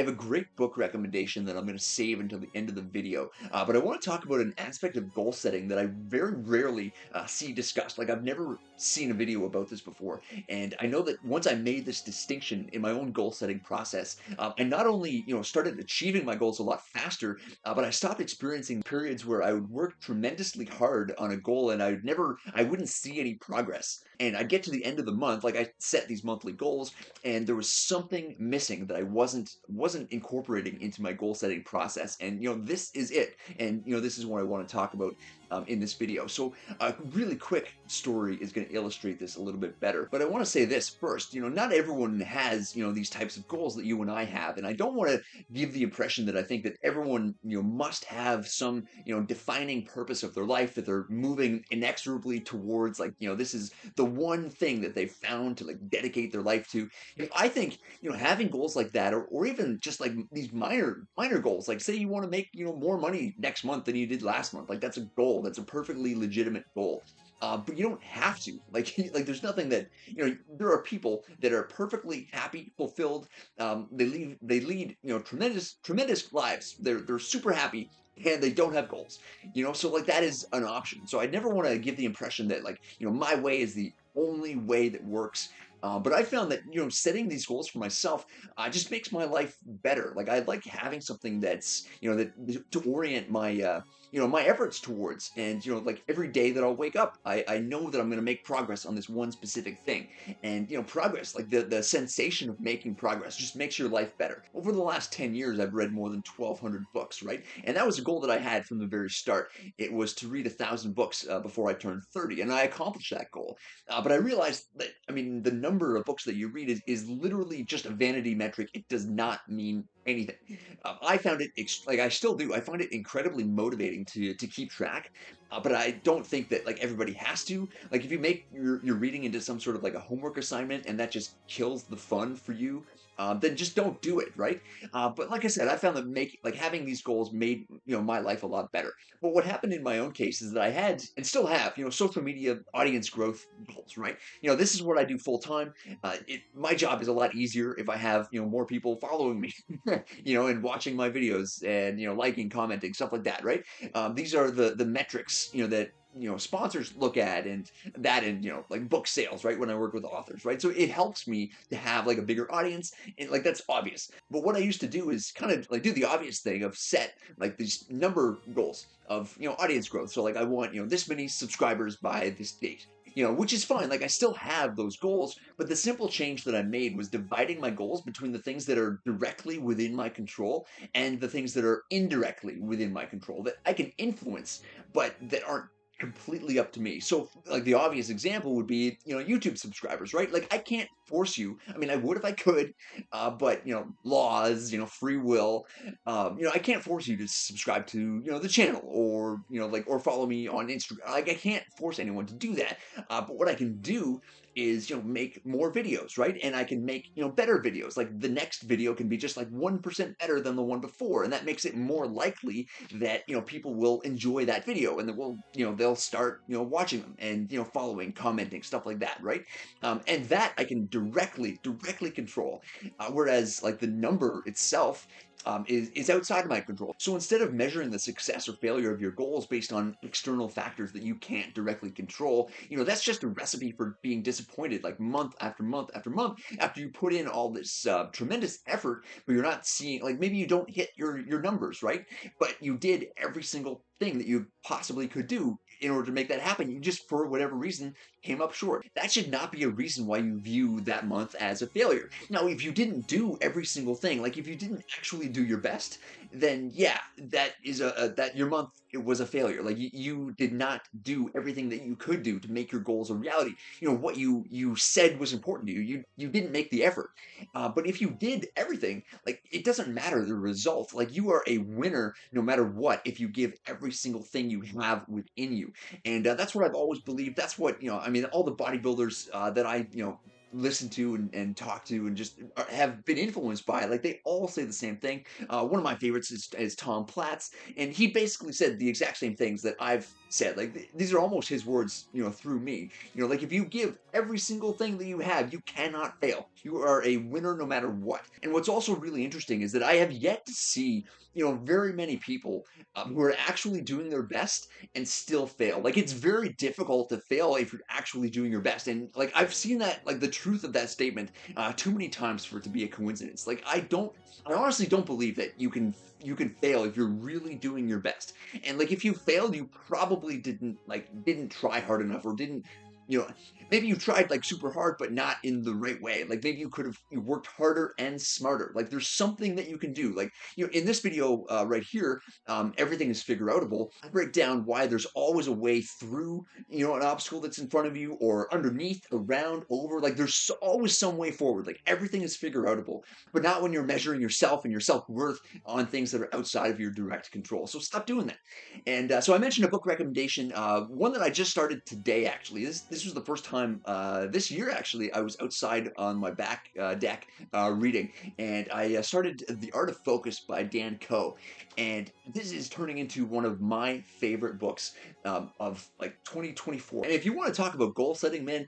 have a great book recommendation that I'm going to save until the end of the video. But I want to talk about an aspect of goal setting that I very rarely see discussed. Like, I've never seen a video about this before. And I know that once I made this distinction in my own goal setting process, I not only, started achieving my goals a lot faster, but I stopped experiencing periods where I would work tremendously hard on a goal and I wouldn't see any progress. And I'd get to the end of the month, like I set these monthly goals, and there was something missing that I wasn't incorporating into my goal setting process. And this is it. And this is what I want to talk about in this video. So a really quick story is going to illustrate this a little bit better. But I want to say this first. Not everyone has these types of goals that you and I have, and I don't want to give the impression that I think that everyone must have some defining purpose of their life that they're moving inexorably towards. Like this is the one thing that they've found to like dedicate their life to. I think having goals like that, or even just like these minor goals, like say you want to make more money next month than you did last month, like that's a goal, that's a perfectly legitimate goal. But you don't have to. Like, like there's nothing that there are people that are perfectly happy, fulfilled. They lead tremendous lives. They're super happy, and they don't have goals. So like that is an option. So I never want to give the impression that like my way is the only way that works. But I found that setting these goals for myself just makes my life better. Like I like having something that's that to orient my my efforts towards. And like every day that I'll wake up, I know that I'm going to make progress on this one specific thing. And progress, like the sensation of making progress, just makes your life better. Over the last 10 years, I've read more than 1,200 books, right? And that was a goal that I had from the very start. It was to read 1,000 books before I turned 30, and I accomplished that goal. But I realized that, I mean, the number of books that you read is literally just a vanity metric. It does not mean anything. I found it, like I still do, I find it incredibly motivating to keep track. But I don't think that like everybody has to. Like if you make your reading into some sort of like a homework assignment and that just kills the fun for you, then just don't do it, right? But like I said, I found that having these goals made my life a lot better. But what happened in my own case is that I had and still have social media audience growth goals, right? This is what I do full time. My job is a lot easier if I have more people following me, and watching my videos and liking, commenting, stuff like that, right? These are the metrics that sponsors look at, and like book sales, right, when I work with authors, right? So it helps me to have like a bigger audience, and like that's obvious. But what I used to do is kind of like do the obvious thing of set like these number goals of audience growth. So like I want this many subscribers by this date, which is fine. Like I still have those goals, but the simple change that I made was dividing my goals between the things that are directly within my control and the things that are indirectly within my control that I can influence, but that aren't completely up to me. So like the obvious example would be YouTube subscribers, right? Like I can't force you. I mean, I would if I could, but laws, free will, I can't force you to subscribe to the channel, or like, or follow me on Instagram. Like I can't force anyone to do that. But what I can do is make more videos, right? And I can make better videos. Like the next video can be just like 1% better than the one before, and that makes it more likely that people will enjoy that video, and they'll start watching them, and following, commenting, stuff like that, right? And that I can directly control. Whereas like the number itself is outside of my control. So instead of measuring the success or failure of your goals based on external factors that you can't directly control, that's just a recipe for being disappointed, like month after month after month, after you put in all this tremendous effort, but you're not seeing, like maybe you don't hit your numbers, right? But you did every single thing that you possibly could do in order to make that happen. You just, for whatever reason, came up short. That should not be a reason why you view that month as a failure. Now, if you didn't do every single thing, like if you didn't actually do your best, then yeah, that is that your month, it was a failure. Like you did not do everything that you could do to make your goals a reality. What you said was important to you. You didn't make the effort. But if you did everything, like it doesn't matter the result. Like you are a winner no matter what if you give every single thing you have within you. And that's what I've always believed. That's what I mean. All the bodybuilders that I listened to and talked to and just have been influenced by, like they all say the same thing. One of my favorites is Tom Platz, and he basically said the exact same things that I've said. Like these are almost his words, through me. Like if you give every single thing that you have, you cannot fail. You are a winner no matter what. And what's also really interesting is that I have yet to see, very many people who are actually doing their best and still fail. Like it's very difficult to fail if you're actually doing your best. And like I've seen that, like the truth of that statement, too many times for it to be a coincidence. Like I honestly don't believe that you can fail if you're really doing your best. And like if you failed, you probably didn't try hard enough or didn't you know maybe you tried like super hard but not in the right way. Like maybe you worked harder and smarter. Like there's something that you can do. Like in this video right here, everything is figure outable. I break down why there's always a way through an obstacle that's in front of you or underneath, around, over. Like there's always some way forward. Like everything is figure outable, but not when you're measuring yourself and your self-worth on things that are outside of your direct control. So stop doing that. And so I mentioned a book recommendation, one that I just started today. Actually, this was the first time this year. Actually, I was outside on my back deck reading, and I started The Art of Focus by Dan Coe, and this is turning into one of my favorite books of like 2024. And if you want to talk about goal setting, man,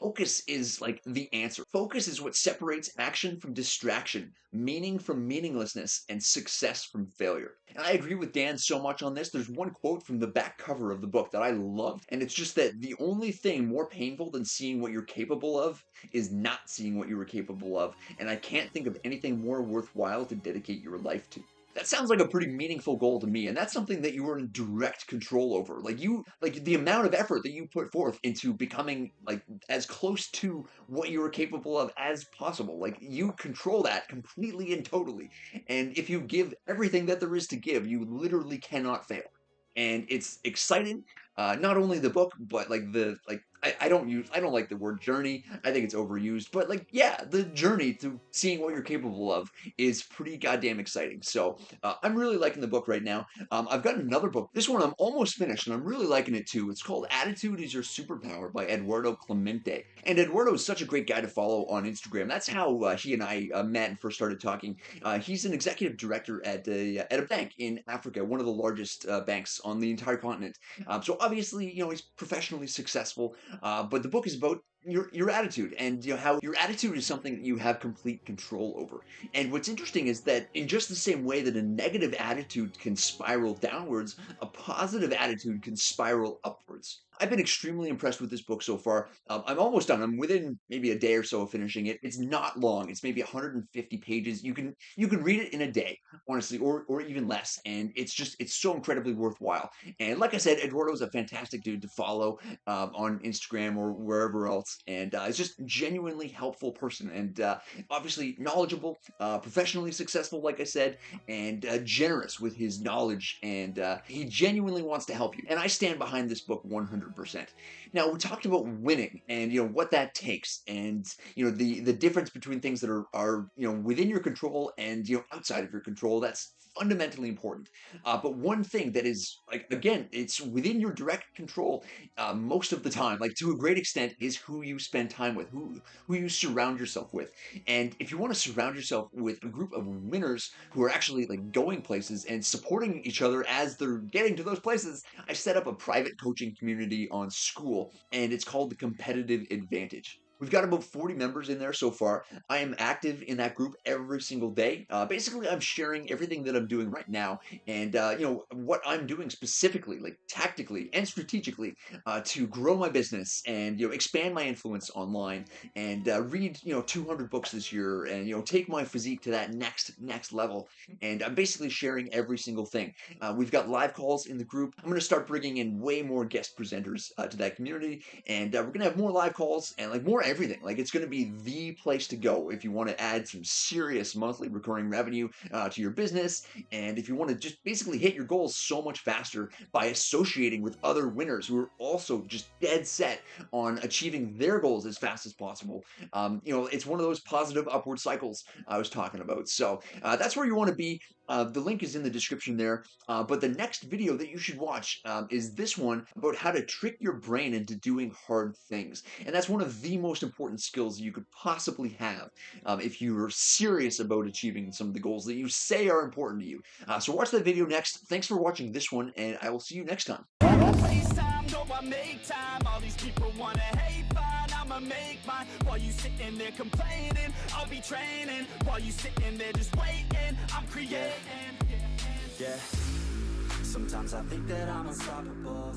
focus is like the answer. Focus is what separates action from distraction, meaning from meaninglessness, and success from failure. And I agree with Dan so much on this. There's one quote from the back cover of the book that I loved, and it's just that the only thing more painful than seeing what you're capable of is not seeing what you were capable of. And I can't think of anything more worthwhile to dedicate your life to. That sounds like a pretty meaningful goal to me, and that's something that you are in direct control over. Like the amount of effort that you put forth into becoming like as close to what you are capable of as possible. Like you control that completely and totally. And if you give everything that there is to give, you literally cannot fail. And it's exciting. Not only the book, but like I don't like the word journey. I think it's overused. But like yeah, the journey to seeing what you're capable of is pretty goddamn exciting. So I'm really liking the book right now. I've got another book. This one I'm almost finished, and I'm really liking it too. It's called Attitude is Your Superpower by Eduardo Clemente. And Eduardo is such a great guy to follow on Instagram. That's how he and I met and first started talking. He's an executive director at a bank in Africa, one of the largest banks on the entire continent. So obviously, he's professionally successful. But the book is about your attitude, and how your attitude is something that you have complete control over. And what's interesting is that in just the same way that a negative attitude can spiral downwards, a positive attitude can spiral upwards. I've been extremely impressed with this book so far. I'm almost done. I'm within maybe a day or so of finishing it. It's not long. It's maybe 150 pages. You can read it in a day, honestly, or even less. And it's so incredibly worthwhile. And like I said, Eduardo's a fantastic dude to follow on Instagram or wherever else. And it's just genuinely helpful person, and obviously knowledgeable, professionally successful, like I said, and generous with his knowledge. And he genuinely wants to help you. And I stand behind this book 100%. Now we talked about winning and what that takes, and the difference between things that are within your control and outside of your control. That's fundamentally important. But one thing that is, like, again, it's within your direct control most of the time, like to a great extent, is who you spend time with, who you surround yourself with. And if you want to surround yourself with a group of winners who are actually like going places and supporting each other as they're getting to those places, I set up a private coaching community on School, and it's called the Competitive Advantage. We've got about 40 members in there so far. I am active in that group every single day. Basically, I'm sharing everything that I'm doing right now, and what I'm doing specifically, like tactically and strategically, to grow my business and expand my influence online, and read 200 books this year, and take my physique to that next level. And I'm basically sharing every single thing. We've got live calls in the group. I'm going to start bringing in way more guest presenters to that community, and we're going to have more live calls and like more everything. Like it's going to be the place to go if you want to add some serious monthly recurring revenue to your business, and if you want to just basically hit your goals so much faster by associating with other winners who are also just dead set on achieving their goals as fast as possible. It's one of those positive upward cycles I was talking about. So that's where you want to be. The link is in the description there. But the next video that you should watch is this one about how to trick your brain into doing hard things. And that's one of the most important skills you could possibly have if you're serious about achieving some of the goals that you say are important to you. So watch that video next. Thanks for watching this one, and I will see you next time. FaceTime, go I make time. All these people wanna hate, fine, I'ma make mine. While you sitting there complaining, I'll be training. While you sitting there just waiting, I'm creating. Yeah, sometimes I think that I'm unstoppable.